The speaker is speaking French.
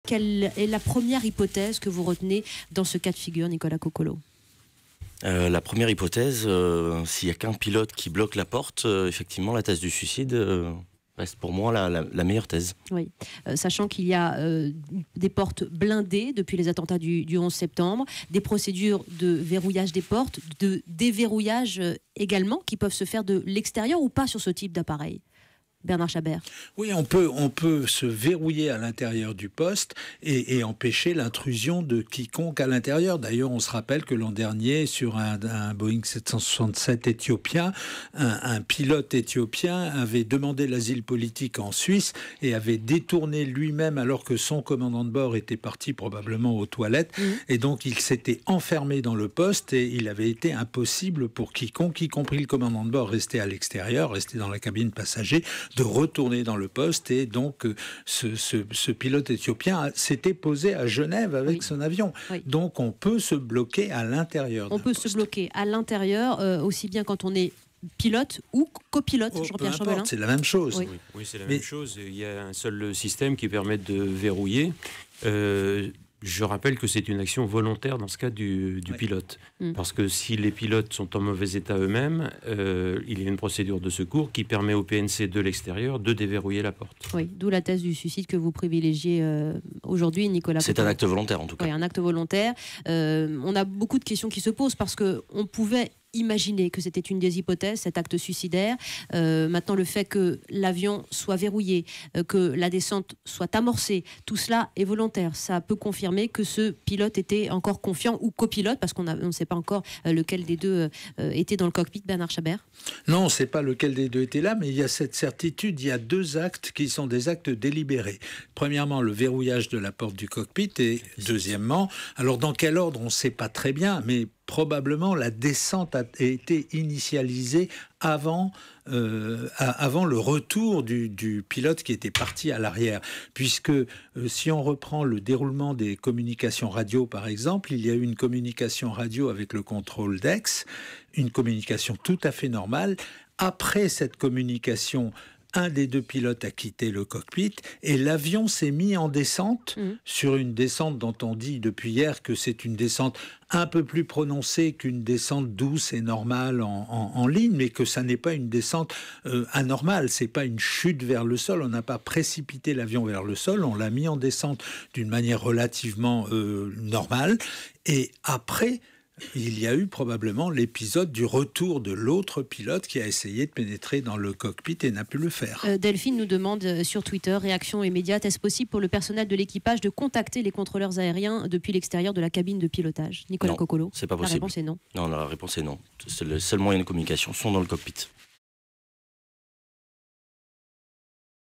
Quelle est la première hypothèse que vous retenez dans ce cas de figure, Nicolas Coccolo? La première hypothèse, s'il n'y a qu'un pilote qui bloque la porte, effectivement, la thèse du suicide reste pour moi la meilleure thèse. Oui, sachant qu'il y a des portes blindées depuis les attentats du 11 septembre, des procédures de verrouillage des portes, de déverrouillage également, qui peuvent se faire de l'extérieur ou pas sur ce type d'appareil. Bernard Chabert. Oui, on peut se verrouiller à l'intérieur du poste et empêcher l'intrusion de quiconque à l'intérieur. D'ailleurs, on se rappelle que l'an dernier, sur un Boeing 767 éthiopien, un pilote éthiopien avait demandé l'asile politique en Suisse et avait détourné lui-même alors que son commandant de bord était parti probablement aux toilettes. Et donc, il s'était enfermé dans le poste et il avait été impossible pour quiconque, y compris le commandant de bord, resté à l'extérieur, resté dans la cabine passager, de retourner dans le poste. Et donc ce pilote éthiopien s'était posé à Genève avec son avion. Donc on peut se bloquer à l'intérieur. On peut se bloquer à l'intérieur, aussi bien quand on est pilote ou copilote, Jean-Pierre Chambelin. C'est la même chose. Oui, c'est la même chose. Il y a un seul système qui permet de verrouiller. Je rappelle que c'est une action volontaire dans ce cas du pilote. Parce que si les pilotes sont en mauvais état eux-mêmes, il y a une procédure de secours qui permet au PNC de l'extérieur de déverrouiller la porte. Oui, d'où la thèse du suicide que vous privilégiez aujourd'hui, Nicolas. C'est un acte volontaire en tout cas. Oui, un acte volontaire. On a beaucoup de questions qui se posent parce qu'on pouvait imaginer que c'était une des hypothèses, cet acte suicidaire. Maintenant, le fait que l'avion soit verrouillé, que la descente soit amorcée, tout cela est volontaire. Ça peut confirmer que ce pilote était encore confiant ou copilote, parce qu'on ne sait pas encore lequel des deux était dans le cockpit. Bernard Chabert. Non, on ne sait pas lequel des deux était là, mais il y a cette certitude, il y a deux actes qui sont des actes délibérés. Premièrement, le verrouillage de la porte du cockpit et deuxièmement, alors dans quel ordre, on ne sait pas très bien, mais probablement la descente a été initialisée avant le retour du pilote qui était parti à l'arrière. Puisque si on reprend le déroulement des communications radio par exemple, il y a eu une communication radio avec le contrôle d'Aix, une communication tout à fait normale. Après cette communication, un des deux pilotes a quitté le cockpit et l'avion s'est mis en descente sur une descente dont on dit depuis hier que c'est une descente un peu plus prononcée qu'une descente douce et normale en ligne, mais que ça n'est pas une descente anormale, c'est pas une chute vers le sol, on n'a pas précipité l'avion vers le sol, on l'a mis en descente d'une manière relativement normale et après il y a eu probablement l'épisode du retour de l'autre pilote qui a essayé de pénétrer dans le cockpit et n'a pu le faire. Delphine nous demande sur Twitter, réaction immédiate, est-ce possible pour le personnel de l'équipage de contacter les contrôleurs aériens depuis l'extérieur de la cabine de pilotage? Nicolas Coccolo. C'est pas possible. La réponse est non. Non, la réponse est non. C'est le seul moyen de communication sont dans le cockpit.